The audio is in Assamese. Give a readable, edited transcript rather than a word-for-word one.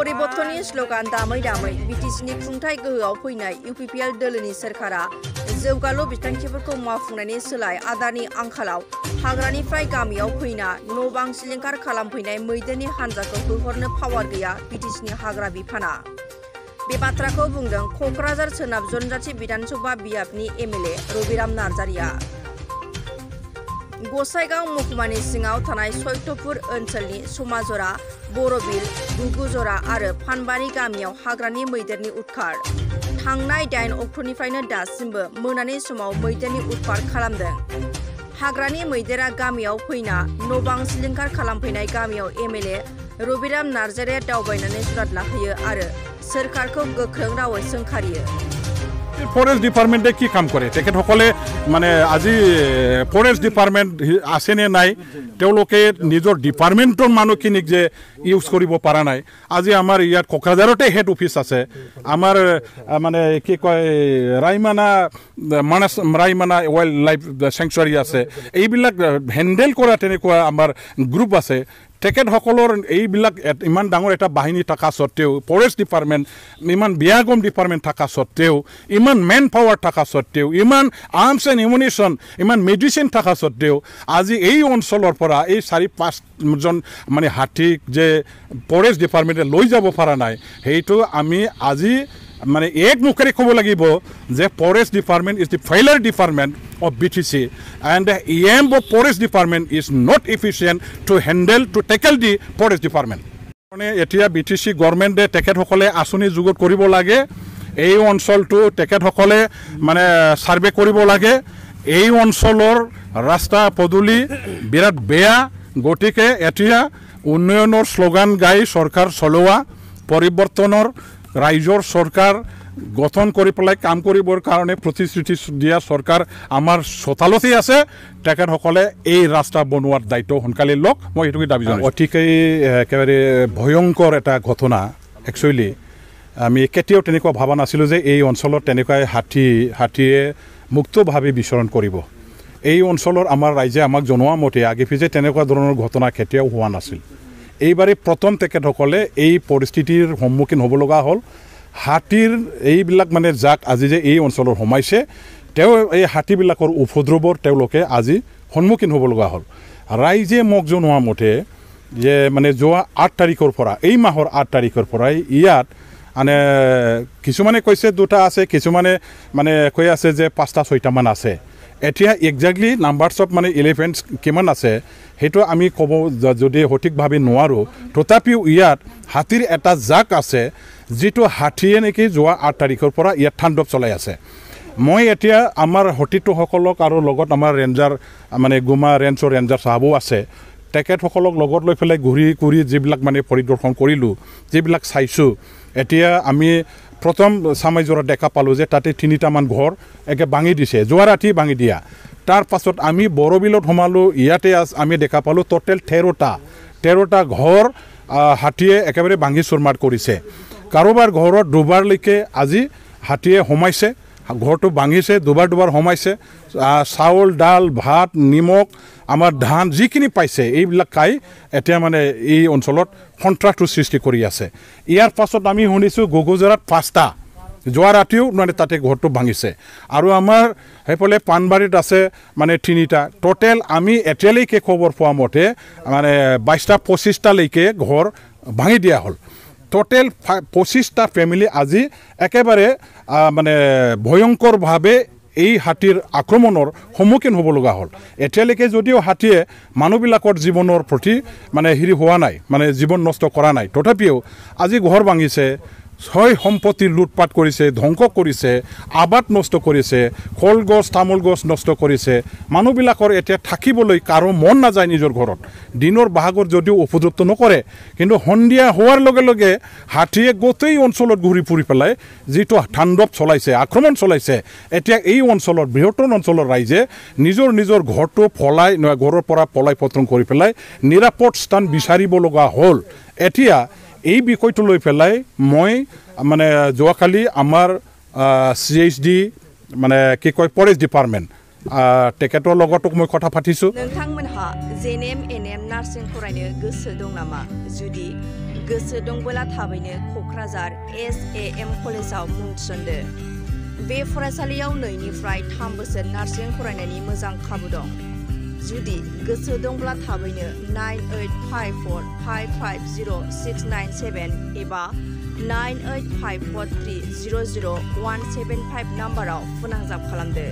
परिबर्तननि स्लोगान दामै दामै बिटिसिनि खुंथाय गोहोआव फैनाय इउपिपिएल दोलोनि सोरखारा जौगालु बिथांखिफोरखौ मावफुंनायनि सोलाय आदारनि आंखालाव हाग्रानिफ्राय गामियाव फैना न' बां सिलिंखार खालामफैनाय मैदेरनि हान्जाखौ होहरनो पावार गैया बिटिसिनि हाग्रा बिफाना। बे बाथ्राखौ बुंदों क'क्राझार सोनाब जनजाति विधानसभा बियाबनि एमएलए रबिराम नार्जारिया। गसाइगाव महकुमानि सिङाव थानाय सैत्यपुर ओनसोलनि समाजरा बरबिल गुगुजरा आरो फानबारि गामियाव हाग्रानि मैदेरनि उदखार। थांनाय 8 अक्ट'निफ्रायनो दासिमबो मोनानि समाव मैदेरनि उदखार खालामदों। हाग्रानि मैदेरा गामियाव फैना न' बां सिलिंखार खालामफैनाय गामियाव एमएलए रबिराम नार्जारिया दावबायनानै जुराद लाहैयो आरो सोरखारखौ गोख्रों रावै सोंखारियो। फरेस्ट डिपार्टमेंटे की काम करे तेखेतসকলে মানে আজি फरेस्ट डिपार्टमेंट आसेने নাই তেওঁলোকে নিজৰ ডিপাৰ্টমেন্টৰ মানুহখিনিক যে ইউজ কৰিব পৰা নাই। আজি আমাৰ ইয়াত কোকৰাঝাৰতে হেড অফিস আছে আমাৰ মানে কি কয় ৰাইমানা ওয়াইল্ড লাইফ স্যাংচুয়াৰি আছে এইবিলাক হ্যান্ডেল কৰা তেনেকুৱা আমাৰ গ্ৰুপ আছে। তেখেতসকলৰ এইবিলাক ইমান ডাঙৰ এটা বাহিনী থকা সত্ত্বেও ফৰেষ্ট ডিপাৰ্টমেণ্ট ইমান বিয়াগম ডিপাৰ্টমেণ্ট থকা সত্ত্বেও ইমান মেন পাৱাৰ থকা সত্ত্বেও ইমান আৰ্মছ এণ্ড এমুনিশ্যন ইমান মেডিচিন থকা সত্ত্বেও আজি এই অঞ্চলৰ পৰা এই 4-5জন মানে হাতীক যে ফৰেষ্ট ডিপাৰ্টমেণ্টে লৈ যাব পৰা নাই সেইটো আমি আজি মানে এক মুখেৰে ক'ব লাগিব যে forest department is the failure department of BTC and the aim of forest department is not efficient to handle to tackle the forest department. এতিয়া BTC government de তেখেতসকলে আসনি যুগত কৰিব লাগে এই অঞ্চলটো তেখেতসকলে মানে সাৰ্ভে কৰিব লাগে এই অঞ্চলৰ ৰাস্তা পদূলি বিৰাট বেয়া গতিকে এতিয়া উন্নয়নৰ স্লোগান গাই সৰকাৰ চলোৱা পৰিবৰ্তনৰ ৰাইজৰ সৰকাৰ গঠন কৰি পেলাই কাম কৰিবৰ কাৰণে প্ৰতিশ্ৰুতি দিয়া সৰকাৰ আমাৰ চোতালতে আছে তেখেতসকলে এই ৰাস্তা বনোৱাৰ দায়িত্ব সোনকালে লওক মই এইটোকে দাবী জনাইছোঁ। অতিকৈ একেবাৰে ভয়ংকৰ এটা ঘটনা একচুৱেলি আমি কেতিয়াও তেনেকুৱা ভাবা নাছিলোঁ যে এই অঞ্চলত তেনেকুৱা হাতীয়ে মুক্তভাৱে বিচৰণ কৰিব। এই অঞ্চলৰ আমাৰ ৰাইজে আমাক জনোৱা মতে আগে পিছে তেনেকুৱা ধৰণৰ ঘটনা কেতিয়াও হোৱা নাছিল। এইবাৰে প্ৰথম তেখেতসকলে এই পৰিস্থিতিৰ সন্মুখীন হ'ব লগা হ'ল। হাতীৰ এইবিলাক মানে যাক আজি যে এই অঞ্চলৰ সোমাইছে তেওঁ এই হাতীবিলাকৰ উপদ্ৰৱৰ তেওঁলোকে আজি সন্মুখীন হ'ব লগা হ'ল। ৰাইজে মোক জনোৱা মতে যে মানে যোৱা 8 তাৰিখৰ পৰা এই মাহৰ 8 তাৰিখৰ পৰাই ইয়াত মানে কিছুমানে কৈছে 2টা আছে কিছুমানে মানে কৈ আছে যে 5টা-6টা মান আছে। এতিয়া এক্সাক্টলি নাম্বাৰছ অফ মানে এলিফেণ্টছ কিমান আছে সেইটো আমি ক'ব যদি সঠিকভাৱে নোৱাৰোঁ তথাপিও ইয়াত হাতীৰ এটা জাক আছে যিটো হাতীয়ে নেকি যোৱা 8 তাৰিখৰ পৰা ইয়াত ঠাণ্ডৱ চলাই আছে। মই এতিয়া আমাৰ সতীৰ্থসকলক আৰু লগত আমাৰ ৰেঞ্জাৰ মানে গুমা ৰেঞ্জৰ ৰেঞ্জাৰ চাহাবো আছে তেখেতসকলক লগত লৈ পেলাই ঘূৰি যিবিলাক মানে পৰিদৰ্শন কৰিলোঁ যিবিলাক চাইছোঁ এতিয়া আমি প্ৰথম সামাইজৰা দেখা পালোঁ যে তাতে 3টামান ঘৰ একে ভাঙি দিছে যোৱা ৰাতি ভাঙি দিয়া। তাৰ পাছত আমি বৰবিলত সোমালোঁ ইয়াতে আমি দেখা পালোঁ টোটেল 13টা ঘৰ হাতীয়ে একেবাৰে ভাঙি চুৰমাৰ কৰিছে। কাৰোবাৰ ঘৰত দুবাৰলৈকে আজি হাতীয়ে সোমাইছে ঘৰটো ভাঙিছে দুবাৰ সোমাইছে চাউল ডাল ভাত নিমখ আমাৰ ধান যিখিনি পাইছে এইবিলাক খাই এতিয়া মানে এই অঞ্চলত সন্ত্ৰাসৰ সৃষ্টি কৰি আছে। ইয়াৰ পাছত আমি শুনিছোঁ গুগুজৰাত 5টা যোৱা ৰাতিও মানে তাতে ঘৰটো ভাঙিছে আৰু আমাৰ সেইফালে পানবাৰীত আছে মানে 3টা টোটেল আমি এতিয়ালৈকে খবৰ পোৱা মতে মানে 22টা-25টালৈকে ঘৰ ভাঙি দিয়া হ'ল। টোটেল 25টা ফ্যামিলি আজি একেবাৰে মানে ভয়ংকৰভাৱে এই হাতীৰ আক্ৰমণৰ সন্মুখীন হ'ব লগা হ'ল। এতিয়ালৈকে যদিও হাতীয়ে মানুহবিলাকৰ জীৱনৰ প্ৰতি মানে হোৱা নাই মানে জীৱন নষ্ট কৰা নাই তথাপিও আজি ঘৰ ভাঙিছে ছয় সম্পত্তি লুটপাট কৰিছে ধ্বংস কৰিছে আবাদ নষ্ট কৰিছে ফল গছ তামোল গছ নষ্ট কৰিছে। মানুহবিলাকৰ এতিয়া থাকিবলৈ কাৰো মন নাযায় নিজৰ ঘৰত দিনৰ ভাগত যদিও উপযুক্ত নকৰে কিন্তু সন্ধিয়া হোৱাৰ লগে লগে হাতীয়ে গোটেই অঞ্চলত ঘূৰি ফুৰি পেলাই যিটো ঠাণ্ডৱ চলাইছে আক্ৰমণ চলাইছে। এতিয়া এই অঞ্চলৰ বৃহত্তৰ অঞ্চলৰ ৰাইজে নিজৰ ঘৰটো ঘৰৰ পৰা পলাই পতন কৰি পেলাই নিৰাপদ স্থান বিচাৰিব লগা হ'ল। এতিয়া এই বিষয়টো লৈ পেলাই মই মানে যোৱাকালি আমাৰ CHD মানে কি কয় ফৰেষ্ট ডিপাৰ্টমেণ্ট তেখেতৰ লগতো মই কথা পাতিছোঁ। नोंथांमोनहा JNM NM नार्सिं फरायनो गोसो दं नामा? जुदि गोसो दंबोला थाबैनो क'क्राझार SAM कलेजाव मुं थिसनदो। बे फरायसालियाव 2निफ्राय 3 बोसोर नार्सिं फरायनायनि मोजां खाबु दं। जुदि गोसो दंब्ला थाबैनो 9854550697 एबा 9854300175 नाम्बाराव फोनांजाब खालामदो।